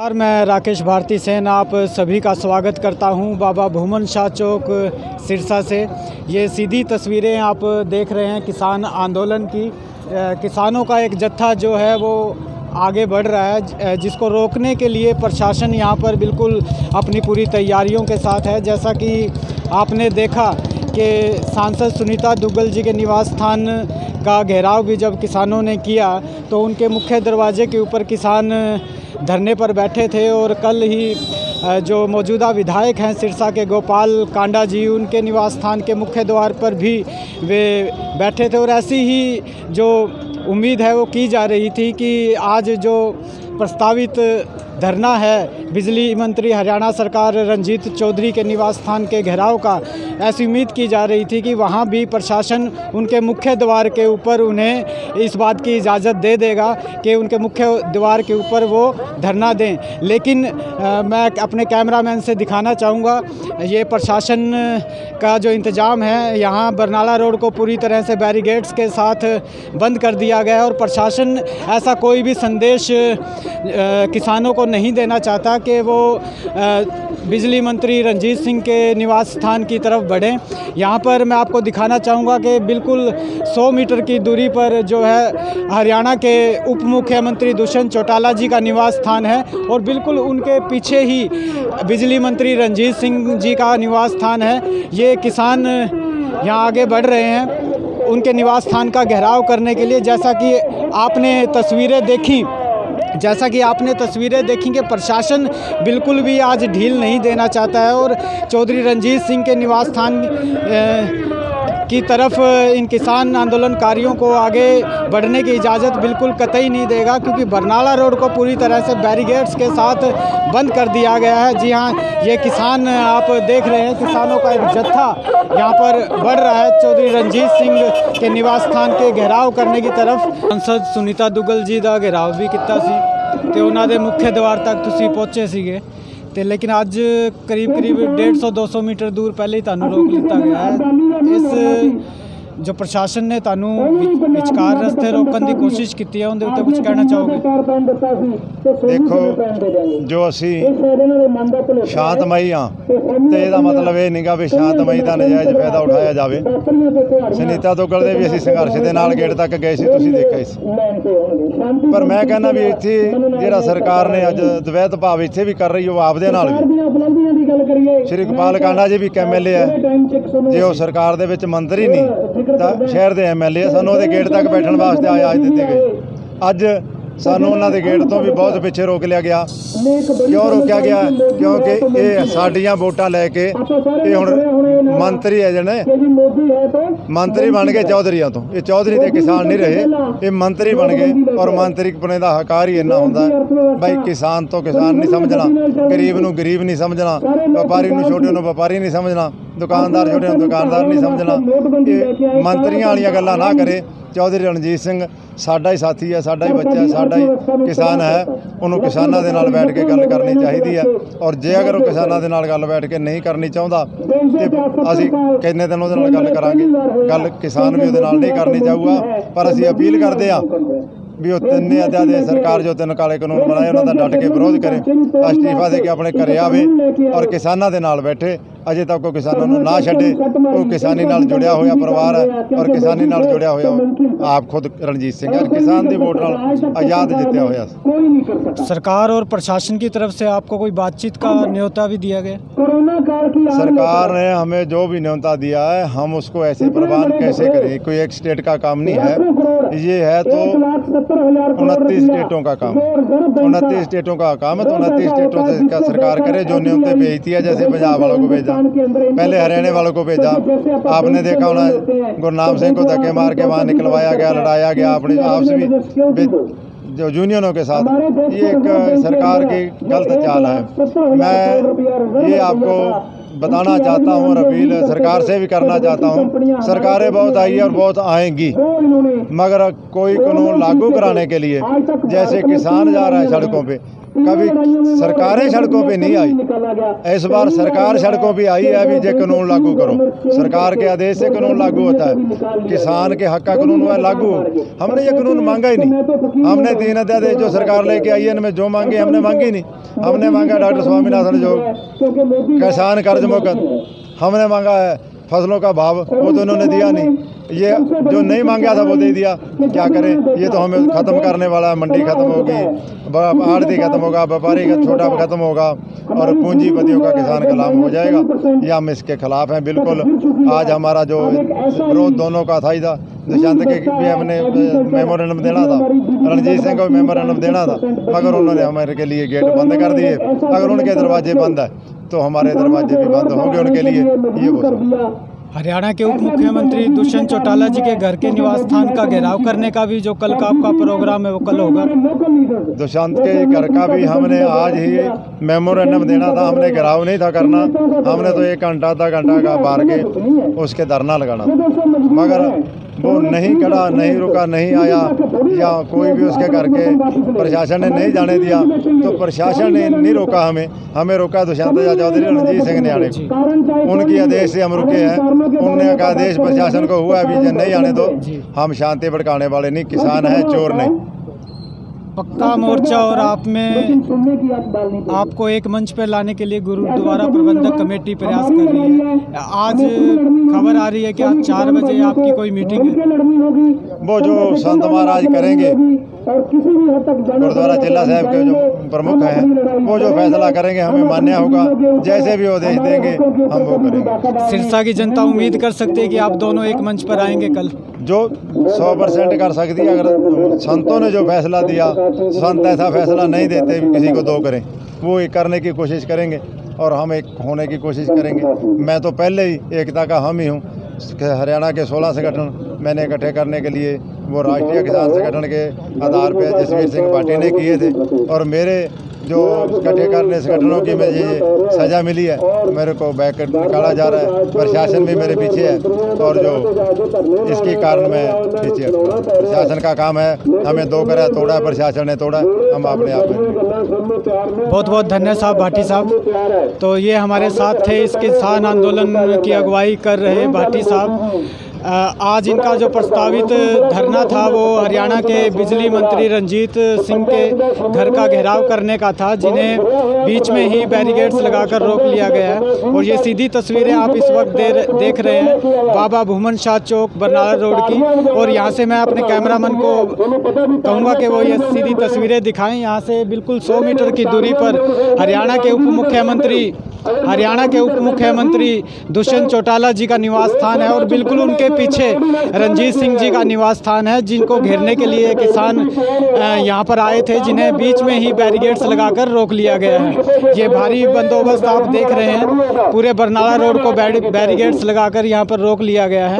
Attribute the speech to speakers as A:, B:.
A: नमस्कार, मैं राकेश भारती सेन आप सभी का स्वागत करता हूं बाबा भूमन शाह चौक सिरसा से। ये सीधी तस्वीरें आप देख रहे हैं किसान आंदोलन की। किसानों का एक जत्था जो है वो आगे बढ़ रहा है, जिसको रोकने के लिए प्रशासन यहां पर बिल्कुल अपनी पूरी तैयारियों के साथ है। जैसा कि आपने देखा कि सांसद सुनीता दुग्गल जी के निवास स्थान का घेराव भी जब किसानों ने किया तो उनके मुख्य दरवाजे के ऊपर किसान धरने पर बैठे थे। और कल ही जो मौजूदा विधायक हैं सिरसा के गोपाल कांडा जी, उनके निवास स्थान के मुख्य द्वार पर भी वे बैठे थे। और ऐसी ही जो उम्मीद है वो की जा रही थी कि आज जो प्रस्तावित धरना है बिजली मंत्री हरियाणा सरकार रंजीत चौधरी के निवास स्थान के घेराव का, ऐसी उम्मीद की जा रही थी कि वहाँ भी प्रशासन उनके मुख्य द्वार के ऊपर उन्हें इस बात की इजाज़त दे देगा कि उनके मुख्य द्वार के ऊपर वो धरना दें। लेकिन मैं अपने कैमरामैन से दिखाना चाहूँगा ये प्रशासन का जो इंतज़ाम है, यहाँ बरनाला रोड को पूरी तरह से बैरिकेड्स के साथ बंद कर दिया गया है। और प्रशासन ऐसा कोई भी संदेश किसानों को नहीं देना चाहता कि वो बिजली मंत्री रंजीत सिंह के निवास स्थान की तरफ बढ़ें। यहाँ पर मैं आपको दिखाना चाहूँगा कि बिल्कुल 100 मीटर की दूरी पर जो है हरियाणा के उप मुख्यमंत्री दुष्यंत चौटाला जी का निवास स्थान है। और बिल्कुल उनके पीछे ही बिजली मंत्री रंजीत सिंह जी का निवास स्थान है। ये किसान यहाँ आगे बढ़ रहे हैं उनके निवास स्थान का घेराव करने के लिए। जैसा कि आपने तस्वीरें देखी कि प्रशासन बिल्कुल भी आज ढील नहीं देना चाहता है और चौधरी रंजीत सिंह के निवास स्थान की तरफ इन किसान आंदोलनकारियों को आगे बढ़ने की इजाज़त बिल्कुल कतई नहीं देगा, क्योंकि बरनाला रोड को पूरी तरह से बैरिकेड्स के साथ बंद कर दिया गया है। जी हाँ, ये किसान आप देख रहे हैं, किसानों का एक जत्था यहाँ पर बढ़ रहा है चौधरी रंजीत सिंह के निवास स्थान के घेराव करने की तरफ। सांसद सुनीता दुग्गल जी का घेराव भी किया सी तो उन्होंने मुख्य द्वार तक तुसी पहुँचे सीगे ते, लेकिन आज करीब 150-200 मीटर दूर पहले ही तुहानू रोक लिया गया है। इस जो प्रशासन ने तुहानू विचकार रस्ते रोकने की कोशिश की है, उनके उत्ते कुछ कहना चाहोगे?
B: देखो, जो असी शांतमई हाँ तो यह मतलब ये नहीं गा भी शांतमई का नजायज़ फायदा उठाया जाए। सुनीता दुग्गल दे भी असी संघर्ष के नाल गेट तक गए सी, तुसीं देखा सी। पर मैं कहना भी इत्थे जिहड़ा सरकार ने अज द्वैत भाव इत्थे भी कर रही हो आपदे नाल भी। श्री गोपाल कांडा जी भी एक MLA है, जे वो सरकार दे विच मंत्री नहीं तो शहर के MLA सानू उहदे गेट तक बैठण वास्ते आयाज दित्ती गई। अज सानू उन्हां दे गेट तो भी बहुत पिछे रोक लिया गया। क्यों रोकया गया? क्योंकि ये साडियां वोटां लैके ये हुण मंत्री है जने मंत्री बन गए चौधरीआं तो। ये चौधरी ते किसान नहीं रहे, ये मंत्री बन गए। और मंत्री बने दा हकार ही इन्ना हुंदा है भाई, किसान तो किसान नहीं समझना, गरीब नूं गरीब नहीं समझना, व्यापारी नूं छोटे नूं व्यापारी नहीं समझना, दुकानदार छोटे नूं दुकानदार नहीं समझना। ये मंत्रियां वालियां गल्लां ना करे। चौधरी रणजीत सिंह साडा ही साथी है, साडा ही बच्चा है, साडा ही किसान है। उन्होंने किसानों के नाल बैठ के गल करनी चाहिए है। और जे अगर वो किसानों के नाल गल बैठ के नहीं करनी चाहता तो असी किन्ने दिन उहदे नाल गल करांगे। गल किसान भी उहदे नाल नहीं करनी चाहूगा। पर असी अपील करते हैं भी वो तिन्ने अध्याय दे सरकार जो 3 काले कानून बनाए उन्होंने डट के विरोध करे, अस्तीफा दे के अपने घरे आवे और किसानों के नाल बैठे। अजे तक वो किसानों को ना छड्डे। वो किसानी नाल जुड़िया होया परिवार है और किसानी नाल जुड़िया होया आप खुद रणजीत सिंह है, किसान दी वोट नाल आज़ाद जितया होया।
A: सरकार और प्रशासन की तरफ से आपको कोई बातचीत का न्योता भी दिया गया?
B: सरकार ने हमें जो भी न्योता दिया है हम उसको ऐसे प्रवान कैसे करें? कोई एक स्टेट का काम नहीं है, ये है तो 29 स्टेटों का काम, 29 स्टेटों का काम है। तो 29 स्टेटों से क्या सरकार करे जो न्योते भेजती है। जैसे पंजाब वालों को भेजा, पहले हरियाणा वालों को भेजा। आपने देखा होना गुरनाम सिंह को धक्के मार के वहाँ निकलवाया गया, लड़ाया गया अपने आपस भी जो यूनियनों के साथ। ये एक सरकार की गलत चाल है। मैं ये आपको बताना चाहता हूँ और अपील सरकार से भी करना चाहता हूँ। सरकारें बहुत आई है और बहुत आएंगी, मगर कोई कानून लागू कराने के लिए जैसे किसान जा रहा है सड़कों पे, कभी सरकारें सड़कों पे नहीं आई। इस बार सरकार सड़कों पे आई है। अभी ये कानून लागू करो, सरकार के आदेश से कानून लागू होता है। किसान के हक का कानून हुआ लागू। हमने ये कानून मांगा ही नहीं। हमने 3 अध्यादेश जो सरकार लेके आई है इनमें जो मांगे हमने मांगी नहीं। हमने मांगा डॉक्टर स्वामीनाथन जो किसान कर्ज मुक्त, हमने मांगा है फसलों का भाव, वो तो उन्होंने दिया नहीं। ये जो नहीं मांगा था वो दे दिया। क्या करें, ये तो हमें ख़त्म करने वाला है। मंडी ख़त्म होगी, आड़ती ख़त्म होगा, व्यापारी का छोटा ख़त्म होगा और पूंजीपतियों का किसान कलाम हो जाएगा। ये हम इसके खिलाफ हैं बिल्कुल। आज हमारा जो विरोध दोनों का था ही था। दुष्यंत के भी हमने मेमोरेंडम देना था, रणजीत सिंह को भी मेमोरेंडम देना था, मगर उन्होंने हमारे के लिए गेट बंद कर दिए। अगर उनके दरवाजे बंद है तो हमारे दरवाजे भी बंद होंगे उनके लिए। ये वो
A: हरियाणा के उप मुख्यमंत्री दुष्यंत चौटाला जी के घर के निवास स्थान का घेराव करने का भी जो कल का आपका प्रोग्राम है वो कल होगा।
B: दुष्यंत के घर का भी हमने आज ही मेमोरेंडम देना था। हमने घेराव नहीं था करना, हमने तो 1 घंटा आधा घंटा का बाहर के उसके धरना लगाना था, मगर वो नहीं खड़ा, नहीं रुका, नहीं आया, या कोई भी उसके घर के प्रशासन ने नहीं जाने दिया। तो प्रशासन ने नहीं रोका, हमें रोका दुष्यंत चौधरी रणजीत सिंह ने आने को। उनकी आदेश से हम रुके हैं। उनने का आदेश प्रशासन को हुआ अभी जब नहीं आने दो। हम शांति भड़काने वाले नहीं, किसान हैं, चोर नहीं।
A: पक्का मोर्चा और आप में आपको एक मंच पर लाने के लिए गुरुद्वारा प्रबंधक कमेटी प्रयास कर रही है। आज खबर आ रही है कि आज 4 बजे आपकी कोई मीटिंग है।
B: वो जो संत महाराज करेंगे, गुरुद्वारा जिला साहब के जो प्रमुख हैं, वो जो फैसला करेंगे हमें मान्य होगा। जैसे भी आदेश देंगे हम वो करेंगे।
A: सिरसा की जनता उम्मीद कर सकती है कि आप दोनों एक मंच पर आएंगे कल?
B: जो 100% कर सकती है। अगर संतों ने जो फैसला दिया, संत ऐसा फैसला नहीं देते किसी को 2 करें, वो एक करने की कोशिश करेंगे और हम एक होने की कोशिश करेंगे। मैं तो पहले ही एकता का हम ही हूँ। हरियाणा के 16 संगठन मैंने इकट्ठे करने के लिए वो राष्ट्रीय किसान संगठन के आधार पर जसवीर सिंह पाटिल ने किए थे, और मेरे जो इकट्ठे करने संगठनों की मुझे सज़ा मिली है, मेरे को बैक निकाला जा रहा है। प्रशासन भी मेरे पीछे है, और जो इसके कारण मैं पीछे। प्रशासन का काम है, हमें 2 करा तोड़ा, प्रशासन ने तोड़ा, हम अपने आप में।
A: बहुत बहुत धन्यवाद साहब, भाटी साहब। तो ये हमारे साथ थे इस किसान आंदोलन की अगुवाई कर रहे भाटी साहब। आज इनका जो प्रस्तावित धरना था वो हरियाणा के बिजली मंत्री रणजीत सिंह के घर का घेराव करने का था, जिन्हें बीच में ही बैरिकेड्स लगाकर रोक लिया गया है। और ये सीधी तस्वीरें आप इस वक्त देख रहे हैं बाबा भूमन शाह चौक बरनाला रोड की। और यहाँ से मैं अपने कैमरामैन को कहूँगा कि वो ये सीधी तस्वीरें दिखाएं। यहाँ से बिल्कुल 100 मीटर की दूरी पर हरियाणा के उप मुख्यमंत्री दुष्यंत चौटाला जी का निवास स्थान है, और बिल्कुल उनके पीछे रणजीत सिंह जी का निवास स्थान है, जिनको घेरने के लिए किसान यहाँ पर आए थे, जिन्हें बीच में ही बैरिकेड्स लगाकर रोक लिया गया है। ये भारी बंदोबस्त आप देख रहे हैं, पूरे बरनाला रोड को बैरिकेड्स लगाकर यहाँ पर रोक लिया गया है।